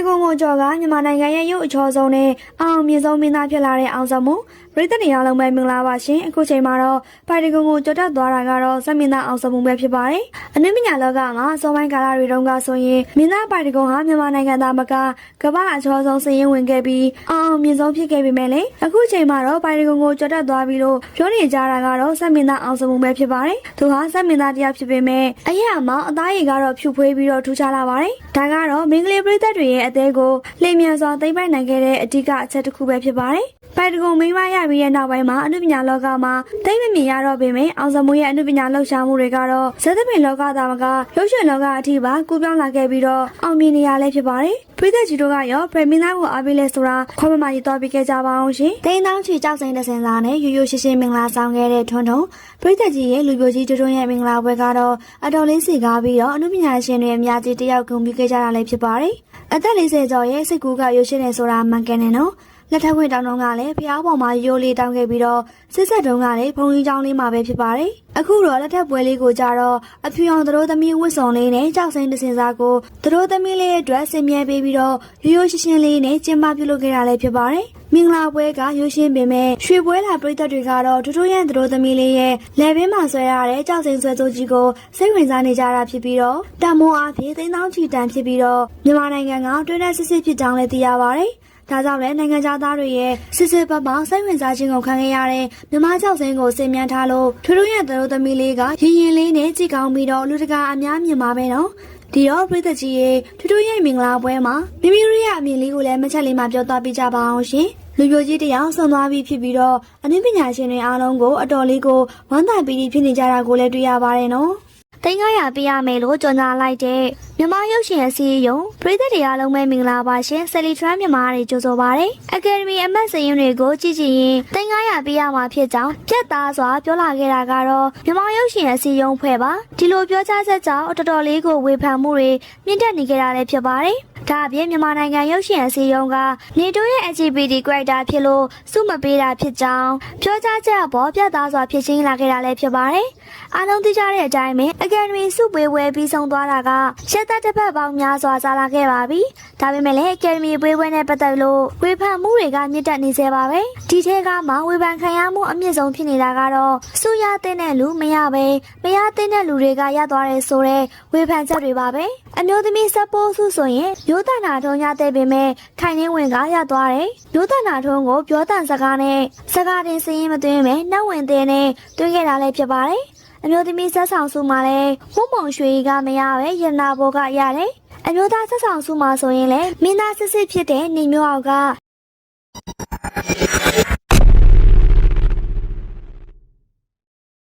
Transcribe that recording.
တကုံကိုကြော်ကမြန်မာနိုင်ငံရဲ့ရုပ်အချောဆုံးနဲ့အောင်မြင့်ဆုံးမင်းသားဖြစ်လာတဲ့အောင်ဆောင်မှုပြည်သက်တွေအားလုံးပဲမင်္ဂလာပါရှင်အခုချိန်မှာတော့ပိုင်တကုံကိုကြော်တက်သွားတာကတော့စက်မင်းသားအောင်ဆောင်မှုပဲဖြစ်ပါတယ်အနုပညာလောကမှာစောပိုင်းကာလတွေတုန်းကဆိုရင်မင်းသားပိုင်တကုံဟာမြန်မာနိုင်ငံသားမကကမ္ဘာအချောဆုံးစည်ရင်ဝင်ခဲ့ပြီးအောင်မြင့်ဆုံးဖြစ်ခဲ့ပေမဲ့လေအခုချိန်မှာတော့ပိုင်တကုံကိုကြော်တက်သွားပြီးလို့ပြောနေကြတာကတော့စက်မင်းသားအောင်ဆောင်မှုပဲဖြစ်ပါတယ်သူဟာစက်မင်းသားတရားဖြစ်ပေမဲ့အရာမှာအသားရည်ကတော့ဖြူဖွေးပြီးတော့ထူးခြားလာပါတယ်ဒါကတော့မင်္ဂလိပြည်သက်တွေရဲ့အသေးကိုလျင်မြန်စွာသိမ့်ပိုက်နိုင်ခဲ့တဲ့အဓိကအချက်တစ်ခုပဲဖြစ်ပါတယ်။ပိုင်တကုံမိမရပြီးတဲ့နောက်ပိုင်းမှာအနုပညာလောကမှာသိမ့်မမြင်ရတော့ပေမဲ့အောင်စမိုးရဲ့အနုပညာလှုပ်ရှားမှုတွေကတော့ဇက်သပင်လောကသားမကရုပ်ရှင်လောကအထိပါကူးပြောင်းလာခဲ့ပြီးတော့အောင်မြင်နေရလဲဖြစ်ပါတယ်။ပြည်သက်ကြီးတို့ကရောပရမင်းသားကိုအားပေးလဲဆိုတာခေါ်မမကြီးတော်ပြီးခဲ့ကြပါအောင်ရှင်။တိန်းတောင်းချီကြောက်စိန်တဲ့စင်စားနဲ့ရိုးရိုးရှင်းရှင်းမင်္ဂလာဆောင်ခဲ့တဲ့ထွန်းထွန်းပြည်သက်ကြီးရဲ့လူပြိုကြီးတွန်းရဲ့မင်္ဂလာပွဲကတော့အတော်လေးစီကားပြီးတော့အနုပညာရှင်တွေအများကြီးတယောက်ဂုဏ်ပြုခဲ့ကြတာလည်းဖြစ်ပါတယ်။အသက်40ကျော်ရဲ့စိတ်ကူးကရုပ်ရှင်နေဆိုတာမှန်ကန်နေနော်လက်ထက်ခွင့်တောင်းတုံးကလည်းဖျားပေါ်မှာရိုးလေးတောင်းခဲ့ပြီးတော့စစ်ဆက်တုံးကလည်းဘုံကြီးကျောင်းလေးမှာပဲဖြစ်ပါတယ်အခုတော့လက်ထက်ပွဲလေးကိုကြတော့အဖြူအောင်သူတို့သမီးဝတ်စုံလေးနဲ့ကြောက်စိမ့်တစင်စားကိုသူတို့သမီးလေးအတွက်ဆင်မြဲပေးပြီးတော့ရိုးရိုးရှင်းရှင်းလေးနဲ့ကျင်းပပြုလုပ်ခဲ့တာလည်းဖြစ်ပါတယ်မင်္ဂလာပွဲကရိုးရှင်းပေမဲ့ရွှေပွဲလာပြည်သက်တွေကတော့ထူးထူးရန်သူတို့သမီးလေးရဲ့လက်ဘင်းမှာဆွဲရတဲ့ကြောက်စိမ့်ဆွဲစိုးကြီးကိုစိတ်ဝင်စားနေကြတာဖြစ်ပြီးတော့တမိုးအားဖြင့်သိန်းတောင်းချီတန်ဖြစ်ပြီးတော့မြန်မာနိုင်ငံကတွင်းတဲ့စစ်စစ်ဖြစ်ကြောင်းလည်းသိရပါတယ်ဒါကြောင့်လည်းနိုင်ငံသားတွေရဲ့စစ်စစ်ပတ်ပေါင်းစိတ်ဝင်စားခြင်းကိုခံခဲ့ရတဲ့မြန်မာကြောက်စင်းကိုစင်မြန်ထားလို့ထူးထူးရဲ့သူတို့သမီးလေးကရင်ရင်လေးနဲ့ကြည့်ကောင်းပြီးတော့လူတကာအများမြင်ပါပဲနော်ဒီတော့ပြည်သက်ကြီးရဲ့ထူးထူးရဲ့မင်္ဂလာပွဲမှာမိမိတို့ရဲ့အမြင်လေးကိုလည်းမချက်လေးမှပြောသွားပြကြပါအောင်ရှင်လူပြိုကြီးတယောက်ဆုံးသွားပြီးဖြစ်ပြီးတော့အနည်းပညာရှင်တွေအားလုံးကိုအတော်လေးကိုဝမ်းသာပီတိဖြစ်နေကြတာကိုလည်းတွေ့ရပါတယ်နော်3900ပြရမယ်လို့ကြေညာလိုက်တဲ့မြန်မာရုပ်ရှင်အစည်းအရုံးပြည်သက်တွေအားလုံးပဲမင်္ဂလာပါရှင်ဆယ်လီထရန်မြန်မာတွေကြိုဆိုပါရစေအကယ်ဒမီအမတ်စရင်တွေကိုကြည့်ကြည့်ရင်3900ပြရမှာဖြစ်ကြောင်းပြတ်သားစွာပြောလာခဲ့တာကတော့မြန်မာရုပ်ရှင်အစည်းအရုံးဖွဲ့ပါဒီလိုပြောကြားချက်ကြောင့်တော်တော်လေးကိုဝေဖန်မှုတွေမြင့်တက်နေကြတာလည်းဖြစ်ပါတယ်ဒါအပြင်မြန်မာနိုင်ငံရုပ်ရှင်အစည်းအရုံးကနေတိုရဲ့ LGBT character ဖြစ်လို့စုမပေးတာဖြစ်ကြောင်းပြောကြားချက်အပေါ်ပြတ်သားစွာဖြစ်ချင်းလာခဲ့တာလည်းဖြစ်ပါတယ်အားလုံးသိကြတဲ့အတိုင်းပဲအကယ်ဒမီစုပေးဝဲပြီးဆုံးသွားတာကရက်သက်တစ်ဖက်ပေါင်းများစွာကြာလာခဲ့ပါပြီဒါပေမဲ့လည်းအကယ်ဒမီပေးဝဲနဲ့ပတ်သက်လို့ဝေဖန်မှုတွေကမြင့်တက်နေစေပါပဲဒီထဲကမှဝေဖန်ခံရမှုအမြင့်ဆုံးဖြစ်နေတာကတော့စုရတဲ့လူမရပဲမရတဲ့လူတွေကရသွားတယ်ဆိုတဲ့ဝေဖန်ချက်တွေပါပဲအမျိုးသမီးစပိုးစုဆိုရင်မျိုးတနာထုံးရတဲ့ပေမဲ့ခိုင်နှင်းဝင်ကရသွားတယ်မျိုးတနာထုံးကိုပြောတန်စကားနဲ့စကားတင်စရင်မသွင်းပဲနှောက်ဝင်တဲ့နဲ့တွင်းခဲ့တာလည်းဖြစ်ပါတယ်အမျိုးသမီးဆက်ဆောင်စုမှာလည်းဝုံမုံရွှေကမရပဲရနာဘောကရတယ်အမျိုးသားဆက်ဆောင်စုမှာဆိုရင်လည်းမင်းသားစစ်စစ်ဖြစ်တဲ့နေမျိုးအောက်က